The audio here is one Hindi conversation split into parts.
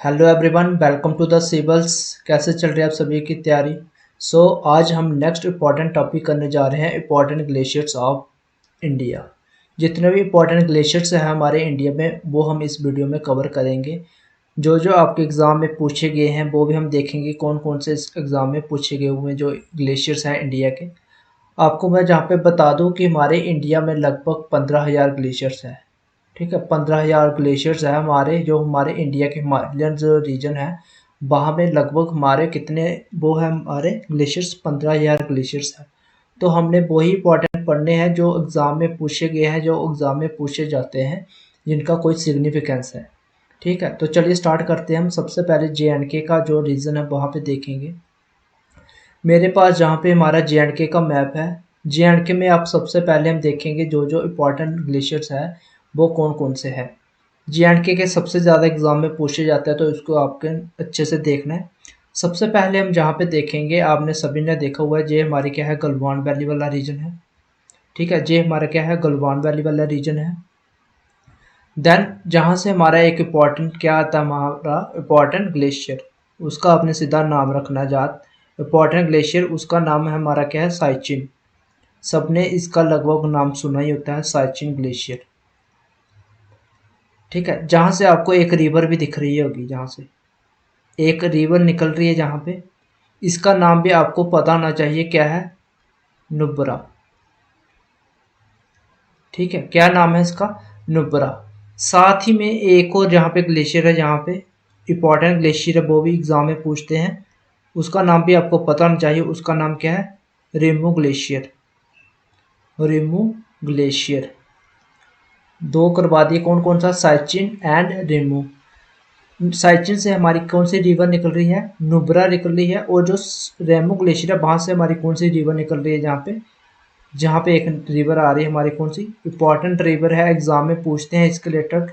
Hello everyone, welcome to the सिबल्स। कैसे चल रही है आप सभी की तैयारी। आज हम नेक्स्ट इम्पॉर्टेंट टॉपिक करने जा रहे हैं इम्पॉर्टेंट ग्लेशियर्स ऑफ इंडिया। जितने भी इम्पॉर्टेंट ग्लेशियर्स हैं हमारे इंडिया में वो हम इस वीडियो में कवर करेंगे। जो जो आपके एग्ज़ाम में पूछे गए हैं वो भी हम देखेंगे कौन कौन से इस एग्ज़ाम में पूछे गए हुए जो ग्लेशियर्स हैं इंडिया के। आपको मैं जहाँ पे बता दूँ कि हमारे इंडिया में लगभग 15,000 ग्लेशियर्स हैं। ठीक है, 15,000 ग्लेशियर्स है हमारे, जो हमारे इंडिया के हिमालयन जो रीजन है वहाँ में लगभग हमारे कितने वो है हमारे ग्लेशियर्स 15,000 ग्लेशियर्स है। तो हमने वही इंपॉर्टेंट पढ़ने हैं जो एग्ज़ाम में पूछे गए हैं, जो एग्ज़ाम में पूछे जाते हैं, जिनका कोई सिग्निफिकेंस है। ठीक है, तो चलिए स्टार्ट करते हैं। हम सबसे पहले JNK का जो रीजन है वहाँ पे देखेंगे। मेरे पास जहाँ पे हमारा JNK का मैप है, JNK में आप सबसे पहले हम देखेंगे जो जो इम्पोर्टेंट ग्लेशियर्स है वो कौन कौन से हैं। JNK के सबसे ज़्यादा एग्जाम में पूछे जाता है तो इसको आपके अच्छे से देखना है। सबसे पहले हम जहाँ पे देखेंगे, आपने सभी ने देखा हुआ है, ये हमारी क्या है गलवान वैली वाला रीजन है। ठीक है, ये हमारा क्या है गलवान वैली वाला रीजन है। देन जहाँ से हमारा एक इम्पॉर्टेंट क्या आता है, हमारा इम्पॉर्टेंट ग्लेशियर, उसका आपने सीधा नाम रखना है जात। इम्पॉर्टेंट ग्लेशियर उसका नाम है हमारा क्या है साइचिन। सबने इसका लगभग नाम सुना ही होता है, साइचिन ग्लेशियर। ठीक है, जहाँ से आपको एक रिवर भी दिख रही होगी, जहाँ से एक रिवर निकल रही है जहाँ पे, इसका नाम भी आपको पता होना चाहिए, क्या है, नुब्रा। ठीक है, क्या नाम है इसका, नुब्रा। साथ ही में एक और जहाँ पे ग्लेशियर है, जहाँ पे इम्पोर्टेंट ग्लेशियर है, वो भी एग्जाम में पूछते हैं, उसका नाम भी आपको पता होना चाहिए। उसका नाम क्या है, रेमू ग्लेशियर। रेमू ग्लेशियर दो करवा दिए, कौन कौन सा, साइचिन एंड रेमू। साइचिन से हमारी कौन सी रिवर निकल रही है, नुब्रा निकल रही है। और जो रेमू ग्लेशियर है वहाँ से हमारी कौन सी रिवर निकल रही है, जहाँ पे एक रिवर आ रही है हमारी, कौन सी इंपॉर्टेंट रिवर है, एग्जाम में पूछते हैं इसके रिलेटेड,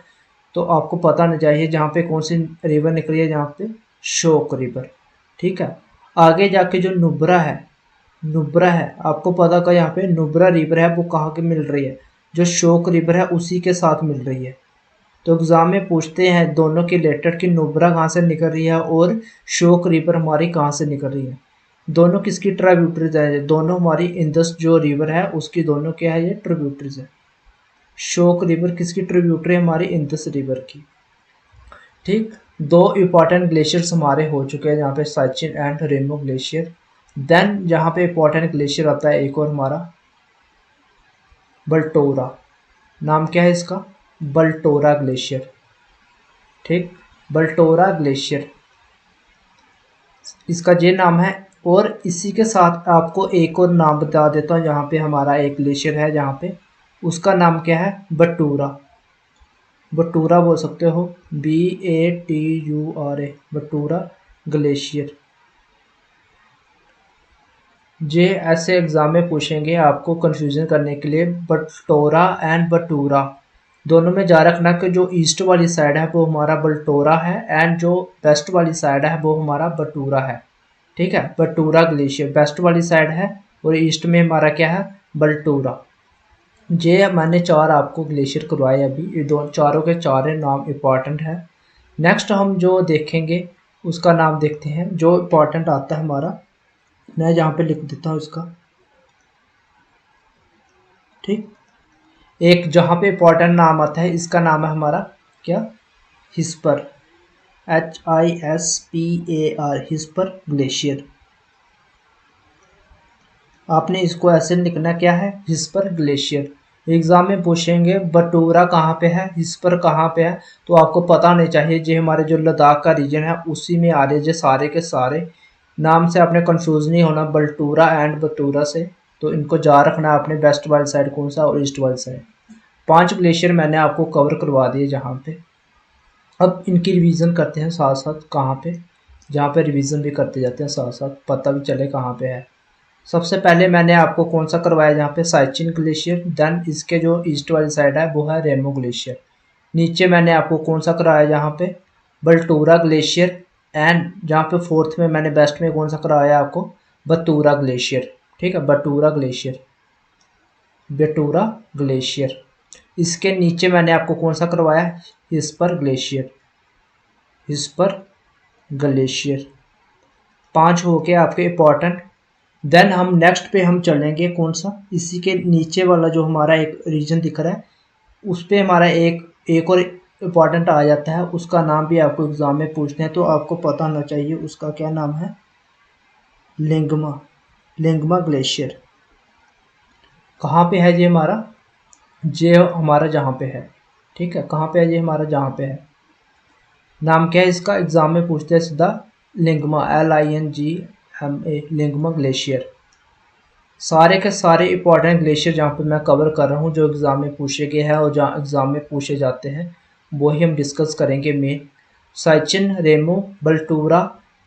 तो आपको पता नहीं चाहिए जहाँ पे कौन सी रिवर निकल रही है, जहाँ पे शोक रिवर। ठीक है, आगे जाके जो नुब्रा है, नुब्रा है आपको पता का, यहाँ पे नुब्रा रिवर है वो कहाँ की मिल रही है, जो शोक रिवर है उसी के साथ मिल रही है। तो एग्जाम में पूछते हैं दोनों के रिलेटेड कि नुब्रा कहाँ से निकल रही है और शोक रिवर हमारी कहाँ से निकल रही है। दोनों किसकी ट्रिब्यूटरीज है, दोनों हमारी इंदस जो रिवर है उसकी दोनों क्या है, ये ट्रिब्यूटरीज है। शोक रिवर किसकी ट्रिब्यूटरी है, हमारी इंदस रिवर की। ठीक, दो इंपॉर्टेंट ग्लेशियर्स हमारे हो चुके हैं, जहाँ पे Siachen and Remo glacier. Then जहाँ पे इंपॉर्टेंट ग्लेशियर आता है एक और हमारा, बल्टोरा। नाम क्या है इसका, बल्टोरा ग्लेशियर। ठीक, बल्टोरा ग्लेशियर इसका ये नाम है। और इसी के साथ आपको एक और नाम बता देता हूँ, जहाँ पे हमारा एक ग्लेशियर है, जहाँ पे उसका नाम क्या है, बटूरा। बटूरा बोल सकते हो, BATURA, बटूरा ग्लेशियर। ये ऐसे एग्जाम में पूछेंगे आपको कंफ्यूजन करने के लिए, बटोरा एंड बटूरा दोनों में जा रखना कि जो ईस्ट वाली साइड है वो हमारा बल्टोरा है, एंड जो वेस्ट वाली साइड है वो हमारा बटूरा है। ठीक है, बटूरा ग्लेशियर वेस्ट वाली साइड है और ईस्ट में हमारा क्या है, बल्टोरा। ये मैंने चार आपको ग्लेशियर करवाए अभी, ये दो चारों के चार नाम इम्पॉर्टेंट है। नेक्स्ट हम जो देखेंगे उसका नाम देखते हैं, जो इम्पोर्टेंट आता है हमारा, मैं यहाँ पे लिख देता हूँ इसका। ठीक, एक जहाँ पे इम्पोर्टेंट नाम आता है इसका नाम है हमारा क्या, हिस्पर, HISPAR, हिस्पर ग्लेशियर। आपने इसको ऐसे लिखना, क्या है, हिस्पर ग्लेशियर। एग्जाम में पूछेंगे बटूरा कहाँ पे है, हिस्पर कहाँ पे है, तो आपको पता नहीं चाहिए, जो हमारे जो लद्दाख का रीजन है उसी में आ रहे जो सारे के सारे। नाम से आपने कंफ्यूज नहीं होना बल्टूरा एंड बटूरा से, तो इनको जा रखना है आपने, वेस्ट वाली साइड कौन सा और ईस्ट वाली साइड। 5 ग्लेशियर मैंने आपको कवर करवा दिए जहाँ पे। अब इनकी रिवीजन करते हैं साथ साथ, कहाँ पे, जहाँ पे रिवीजन भी करते जाते हैं साथ साथ, पता भी चले कहाँ पे है। सबसे पहले मैंने आपको कौन सा करवाया, जहाँ पे साइचिन ग्लेशियर। देन इसके जो ईस्ट वाली साइड है वो है रेमो ग्लेशियर। नीचे मैंने आपको कौन सा कराया, जहाँ पे बल्टोरा ग्लेशियर। एंड जहाँ पे फोर्थ में मैंने बेस्ट में कौन सा कराया आपको, बटूरा ग्लेशियर। ठीक है, बटूरा ग्लेशियर, बटूरा ग्लेशियर। इसके नीचे मैंने आपको कौन सा करवाया, हिस्पर ग्लेशियर। Hispa glacier. 5 हो गए आपके इम्पोर्टेंट। देन हम नेक्स्ट पे हम चलेंगे कौन सा, इसी के नीचे वाला जो हमारा एक रीजन दिख रहा है उस पे हमारा एक और इम्पॉर्टेंट आ जाता है, उसका नाम भी आपको एग्ज़ाम में पूछते हैं तो आपको पता होना चाहिए उसका क्या नाम है, लिंगमा ग्लेशियर। कहाँ पे है ये हमारा, ये हमारा जहाँ पे है, ठीक है, कहाँ पे है ये हमारा जहाँ पे है, नाम क्या है इसका, एग्ज़ाम में पूछते हैं सीधा लिंगमा, LINGMA, लिंगमा ग्लेशियर। सारे के सारे इंपॉर्टेंट ग्लेशियर जहाँ पे मैं कवर कर रहा हूँ जो एग्ज़ाम में पूछे गए हैं और जहाँ एग्ज़ाम में पूछे जाते हैं वही हम डिस्कस करेंगे main. Siachen, Rimo,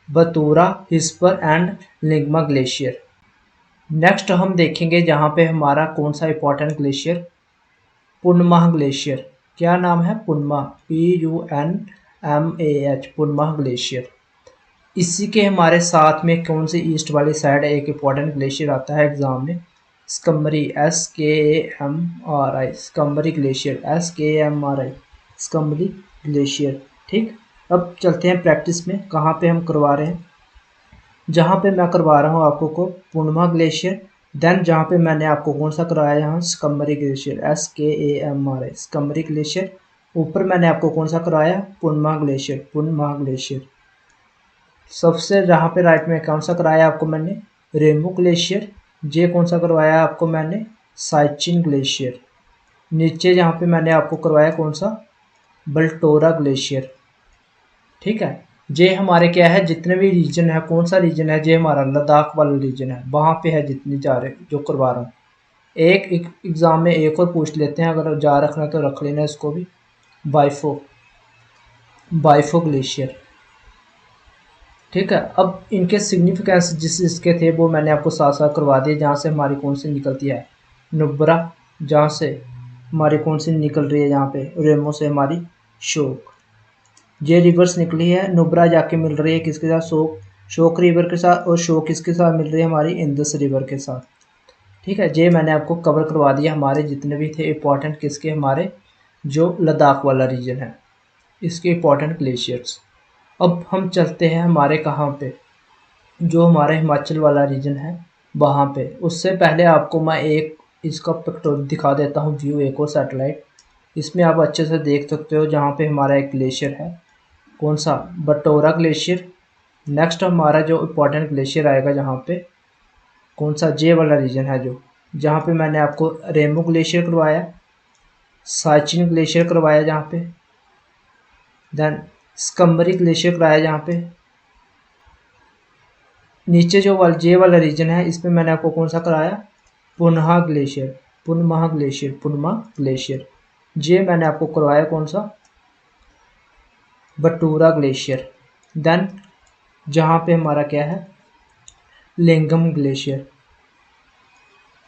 Batura, Hispar and Lingma glacier. Next हम देखेंगे जहाँ पे हमारा कौन सा इंपॉर्टेंट ग्लेशियर, पुनमाह ग्लेशियर। क्या नाम है, पुनमाह, PUNMAH, पुनमाह ग्लेशियर। इसी के हमारे साथ में कौन सी ईस्ट वाली साइड एक इंपॉर्टेंट ग्लेशियर आता है एग्जाम में, स्कम्बरी, SKAMRI, स्कम्बरी ग्लेशियर, SKAMRI, स्कम्बरी ग्लेशियर। ठीक, अब चलते हैं प्रैक्टिस में, कहाँ पे हम करवा रहे हैं, जहाँ पे मैं करवा रहा हूँ आपको को पुनमा ग्लेशियर। देन जहाँ पे मैंने आपको कौन सा कराया यहाँ, स्कम्बरी ग्लेशियर, SKAMRI, स्कम्बरी ग्लेशियर। ऊपर मैंने आपको कौन सा कराया, पुनमा ग्लेशियर। सबसे जहाँ पे राइट में कौन सा कराया आपको मैंने, रेमो ग्लेशियर। ये कौन सा करवाया आपको मैंने, साइचिन ग्लेशियर। नीचे जहाँ पे मैंने आपको करवाया कौन सा, बल्टोरा ग्लेशियर। ठीक है, ये हमारे क्या है, जितने भी रीजन है, कौन सा रीजन है, ये हमारा लद्दाख वाला रीजन है, वहाँ पे है जितनी जा रहे जो करवा रहा हूँ। एक एग्ज़ाम में एक और पूछ लेते हैं, अगर जा रखना तो रख लेना इसको भी, बाइफो ग्लेशियर। ठीक है, अब इनके सिग्निफिकेंस जिस इसके थे वो मैंने आपको साथ साथ करवा दिए। जहाँ से हमारी कौन सी निकलती है, नुब्रा, जहाँ से हमारी कौन सी निकल रही है, यहाँ पे रेमो से हमारी शोक, ये रिवर्स निकली है। नुब्रा जाके मिल रही है किसके साथ, शोक रिवर के साथ, और शोक किसके साथ मिल रही है, हमारी इंदस रिवर के साथ। ठीक है, ये मैंने आपको कवर करवा दिया, हमारे जितने भी थे इंपॉर्टेंट किसके, हमारे जो लद्दाख वाला रीजन है इसके इंपॉर्टेंट ग्लेशियर्स। अब हम चलते हैं हमारे कहाँ पे, जो हमारा हिमाचल वाला रीजन है वहाँ पे। उससे पहले आपको मैं एक इसका पिक्चर दिखा देता हूँ, व्यू एक और सैटेलाइट, इसमें आप अच्छे से देख सकते हो जहाँ पे हमारा एक ग्लेशियर है, कौन सा, बटोरा ग्लेशियर। नेक्स्ट हमारा जो इम्पोर्टेंट ग्लेशियर आएगा जहाँ पे, कौन सा, जे वाला रीजन है जो, जहाँ पे मैंने आपको रेमो ग्लेशियर करवाया, साइचिन ग्लेशियर करवाया जहाँ पे, देन स्कम्बरी ग्लेशियर कराया जहाँ पे। नीचे जो वाला जे वाला रीजन है इसमें मैंने आपको कौन सा कराया, पुनमाह ग्लेशियर। जे मैंने आपको करवाया कौन सा, बटूरा ग्लेशियर। देन जहाँ पे हमारा क्या है, लिंगम ग्लेशियर।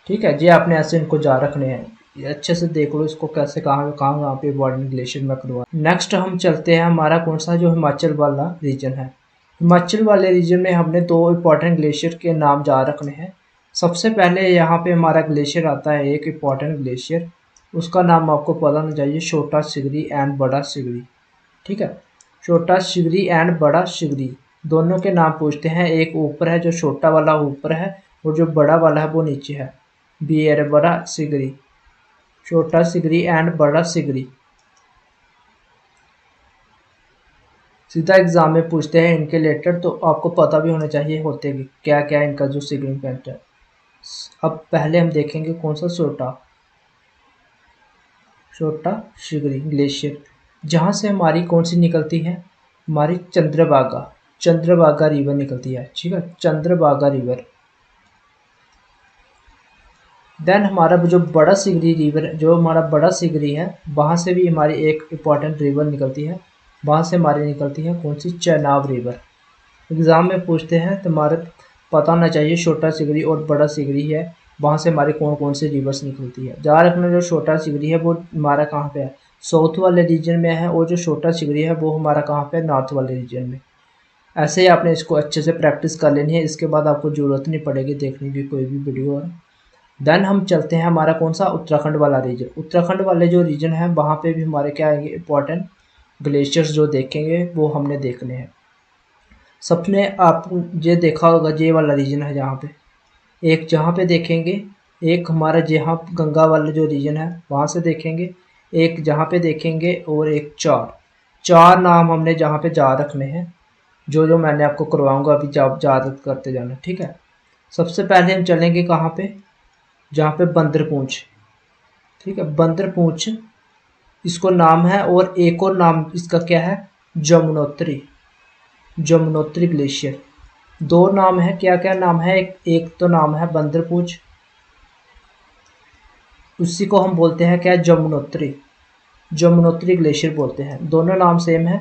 ठीक है, ये आपने ऐसे इनको जा रखने हैं, ये अच्छे से देख लो इसको कैसे कहाँ पे वार्डन ग्लेशियर में करवा। नेक्स्ट हम चलते हैं हमारा कौन सा, जो हिमाचल वाला रीजन है। हिमाचल वाले रीजन में हमने 2 इम्पॉर्टेंट ग्लेशियर के नाम जा रखने हैं। सबसे पहले यहाँ पे हमारा ग्लेशियर आता है, एक इम्पॉर्टेंट ग्लेशियर, उसका नाम आपको पता होना चाहिए, छोटा सिगरी एंड बड़ा सिगरी। ठीक है, छोटा सिगरी एंड बड़ा सिगरी दोनों के नाम पूछते हैं। एक ऊपर है, जो छोटा वाला ऊपर है, और जो बड़ा वाला है वो नीचे है, बियर, बड़ा सिगरी, छोटा सिगरी एंड बड़ा सिगरी। सीधा एग्जाम में पूछते हैं इनके रिलेटेड, तो आपको पता भी होना चाहिए होते क्या क्या इनका जो सिग्निफिकेंट है। अब पहले हम देखेंगे कौन सा, छोटा सिगरी ग्लेशियर, जहाँ से हमारी कौन सी निकलती है, हमारी चंद्रभागा रिवर निकलती है। ठीक है, चंद्रभागा रिवर। देन हमारा जो बड़ा सिगरी रिवर, जो हमारा बड़ा सिगरी है, वहाँ से भी हमारी एक इम्पॉर्टेंट रिवर निकलती है, वहाँ से हमारी निकलती है कौन सी, चेनाब रिवर। एग्ज़ाम में पूछते हैं तो हमारे पता होना चाहिए छोटा सिगरी और बड़ा सिगरी है, वहाँ से हमारी कौन कौन सी रिवर्स निकलती है। जहाँ रखना, जो छोटा सिगरी है वो हमारा कहाँ पे है, साउथ वाले रीजन में है, और जो छोटा सिगरी है वो हमारा कहाँ पे है, नॉर्थ वाले रीजन में। ऐसे ही आपने इसको अच्छे से प्रैक्टिस कर लेनी है, इसके बाद आपको ज़रूरत नहीं पड़ेगी देखने की कोई भी वीडियो। और देन हम चलते हैं हमारा कौन सा, उत्तराखंड वाला रीजन। उत्तराखंड वाले जो रीजन है वहाँ पे भी हमारे क्या आएंगे, इंपॉर्टेंट ग्लेशियर्स जो देखेंगे वो हमने देखने हैं। सबने आप ये देखा होगा, ये वाला रीजन है जहाँ पे, एक जहाँ पे देखेंगे, एक हमारा जहाँ गंगा वाला जो रीजन है वहाँ से देखेंगे, एक जहाँ पे देखेंगे, और एक चार नाम हमने जहाँ पे जा रखने हैं, जो जो मैंने आपको करवाऊंगा अभी, आप याद करते जाना, ठीक है। सबसे पहले हम चलेंगे कहाँ पे, जहाँ पे बंदरपूंछ, ठीक है, बंदरपूंछ इसको नाम है, और एक और नाम इसका क्या है, जमुनोत्री ग्लेशियर। दो नाम है, क्या क्या नाम है, एक तो नाम है बंदरपूंछ, उसी को हम बोलते हैं क्या, जमुनोत्री ग्लेशियर बोलते हैं। दोनों नाम सेम है।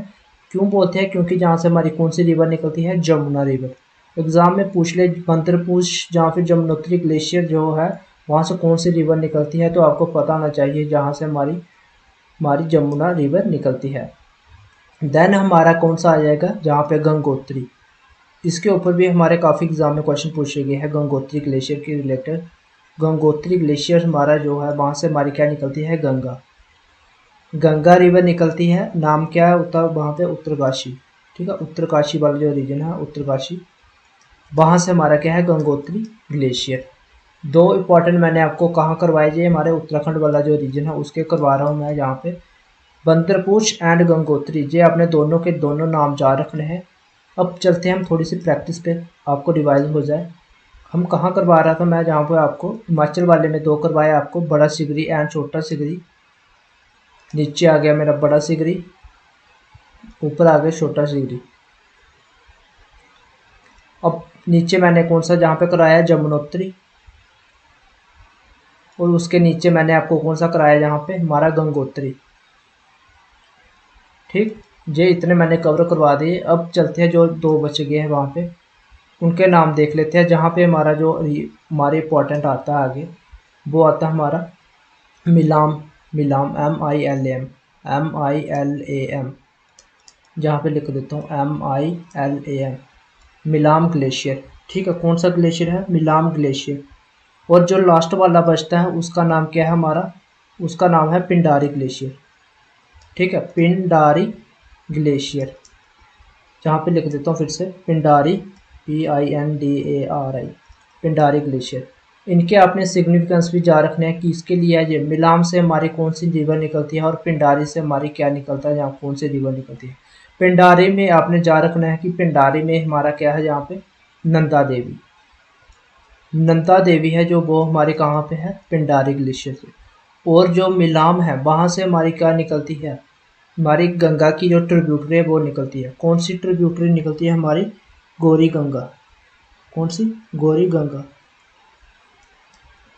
क्यों बोलते हैं, क्योंकि जहाँ से हमारी कौन सी रिवर निकलती है, जमुना रिवर। एग्जाम में पूछ ले बंदरपूंछ जहाँ फिर जमुनोत्री ग्लेशियर जो है वहाँ से कौन सी रिवर निकलती है, तो आपको पता होना चाहिए जहाँ से हमारी हमारी जमुना रिवर निकलती है। देन हमारा कौन सा आ जाएगा, जहाँ पे गंगोत्री, इसके ऊपर भी हमारे काफ़ी एग्जाम में क्वेश्चन पूछे गए हैं गंगोत्री ग्लेशियर के रिलेटेड। गंगोत्री ग्लेशियर हमारा जो है वहाँ से हमारी क्या निकलती है, गंगा रिवर निकलती है। नाम क्या है होता है वहाँ पे, उत्तरकाशी, ठीक है, उत्तरकाशी वाला जो रीजन है उत्तरकाशी, वहाँ से हमारा क्या है, गंगोत्री ग्लेशियर। दो इम्पॉर्टेंट मैंने आपको कहाँ करवाए, ये हमारे उत्तराखंड वाला जो रीजन है उसके करवा रहा हूँ मैं यहाँ पे, बंदरपूंछ एंड गंगोत्री, ये आपने दोनों के दोनों नाम जा रखने हैं। अब चलते हैं हम थोड़ी सी प्रैक्टिस पे, आपको रिवाइज हो जाए। हम कहाँ करवा रहा था मैं, जहाँ पे आपको हिमाचल वाले में दो करवाया आपको, बड़ा सिगरी एंड छोटा सिगरी। नीचे आ गया मेरा बड़ा सिगरी, ऊपर आ गया छोटा सिगरी। अब नीचे मैंने कौन सा जहाँ पे कराया, जमुनोत्री, और उसके नीचे मैंने आपको कौन सा कराया, जहाँ पे हमारा गंगोत्री, ठीक। ये इतने मैंने कवर करवा दिए। अब चलते हैं जो दो बच गए हैं वहाँ पे, उनके नाम देख लेते हैं। जहाँ पे हमारा जो हमारे इम्पोर्टेंट आता है आगे, वो आता है हमारा मिलाम, MILAM, जहाँ पे लिख देता हूँ MILAM, मिलाम ग्लेशियर, ठीक है। कौन सा ग्लेशियर है, मिलाम ग्लेशियर। और जो लास्ट वाला बचता है उसका नाम क्या है हमारा, उसका नाम है पिंडारी ग्लेशियर, ठीक है, पिंडारी ग्लेशियर। जहाँ पे लिख देता हूँ फिर से, पिंडारी, PINDARI, पिंडारी ग्लेशियर। इनके आपने सिग्निफिकेंस भी जा रखने हैं कि इसके लिए है, ये मिलाम से हमारी कौन सी रिवर निकलती है, और पिंडारी से हमारी क्या निकलता है, जहाँ कौन सी रिवर निकलती है। पिंडारी में आपने जा रखना है कि पिंडारी में हमारा क्या है, यहाँ पे नंदा देवी है, जो वो हमारी कहाँ पे है, पिंडारी ग्लेशियर से। और जो मिलाम है वहाँ से हमारी क्या निकलती है, हमारी गंगा की जो ट्रिब्यूटरी है वो निकलती है। कौन सी ट्रिब्यूटरी निकलती है, हमारी गौरी गंगा। कौन सी, गौरी गंगा,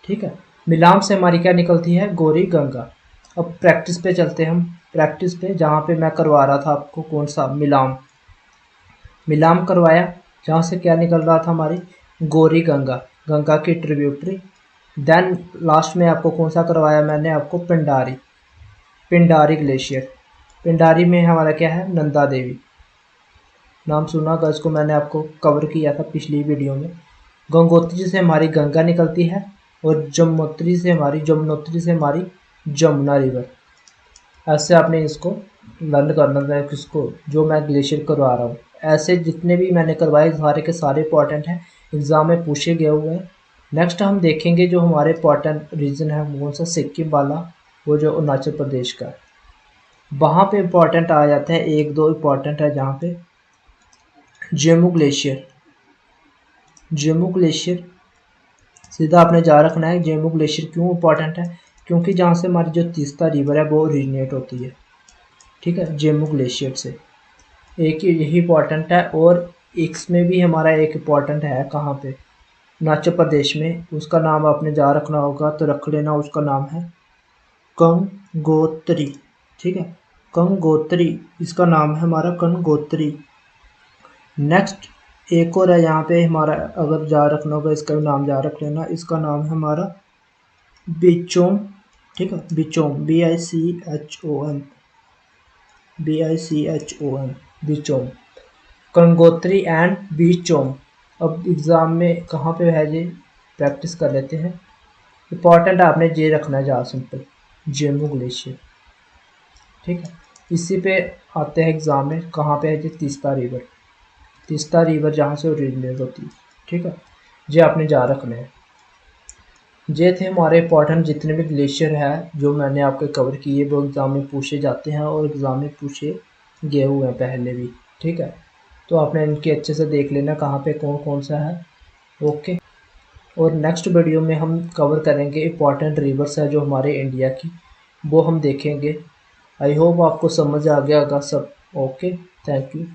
ठीक है। मिलाम से हमारी क्या निकलती है, गौरी गंगा। अब प्रैक्टिस पे चलते हैं हम, प्रैक्टिस पे जहाँ पे मैं करवा रहा था आपको कौन सा, मिलाम करवाया, जहाँ से क्या निकल रहा था, हमारी गौरी गंगा, गंगा की ट्रिब्यूटरी। देन लास्ट में आपको कौन सा करवाया मैंने आपको, पिंडारी ग्लेशियर। पिंडारी में हमारा क्या है, नंदा देवी, नाम सुना था इसको, मैंने आपको कवर किया था पिछली वीडियो में। गंगोत्री से हमारी गंगा निकलती है, और जमुनोत्री से हमारी जमुना रिवर। ऐसे आपने इसको लर्न करना था, किसको, जो मैं ग्लेशियर करवा रहा हूँ। ऐसे जितने भी मैंने करवाए सारे के सारे इंपॉर्टेंट हैं, एग्ज़ाम में पूछे गए हुए हैं। नेक्स्ट हम देखेंगे जो हमारे इंपॉर्टेंट रीजन है कौन सा, सिक्किम वाला, वो जो अरुणाचल प्रदेश का है, वहाँ पे इंपॉर्टेंट आ जाता है। एक दो इंपॉर्टेंट है जहाँ पे, जम्मू ग्लेशियर सीधा आपने जा रखना है। जम्मू ग्लेशियर क्यों इंपॉर्टेंट है, क्योंकि जहाँ से हमारी जो तीस्ता रिवर है वो ओरिजिनेट होती है, ठीक है, जम्मू ग्लेशियर से। एक यही इंपॉर्टेंट है, और इसमें भी हमारा एक इम्पॉर्टेंट है कहाँ पे, अरुणाचल प्रदेश में। उसका नाम आपने जा रखना होगा, तो रख लेना, उसका नाम है गंगोत्री, ठीक है, गंगोत्री, इसका नाम है हमारा गंगोत्री। नेक्स्ट एक और है यहाँ पे हमारा, अगर जा रखना होगा इसका भी नाम जा रख लेना, इसका नाम है हमारा बिचोम, ठीक है, बिचोम, BICHOM, बिचोम, गंगोत्री एंड बिचोम। अब एग्ज़ाम में कहाँ पे है ये, प्रैक्टिस कर लेते हैं। इंपॉर्टेंट आपने ये रखना है, जहाँ सिंपल, जम्मू ग्लेशियर, ठीक है। इसी पे आते हैं एग्ज़ाम में, कहाँ पे है जी, तीस्ता रिवर। तीस्ता रिवर जहाँ से ओरिजिनेट होती है, ठीक है। ये आपने याद रखना है। ये थे हमारे इंपॉर्टेंट जितने भी ग्लेशियर है जो मैंने आपके कवर किए, वो एग्ज़ाम में पूछे जाते हैं और एग्ज़ाम में पूछे गए हुए हैं पहले भी, ठीक है। तो आपने इनके अच्छे से देख लेना कहाँ पे कौन कौन सा है। ओके। और नेक्स्ट वीडियो में हम कवर करेंगे इंपॉर्टेंट रिवर्स है जो हमारे इंडिया की, वो हम देखेंगे। आई होप आपको समझ आ गया होगा सब। Okay, thank you.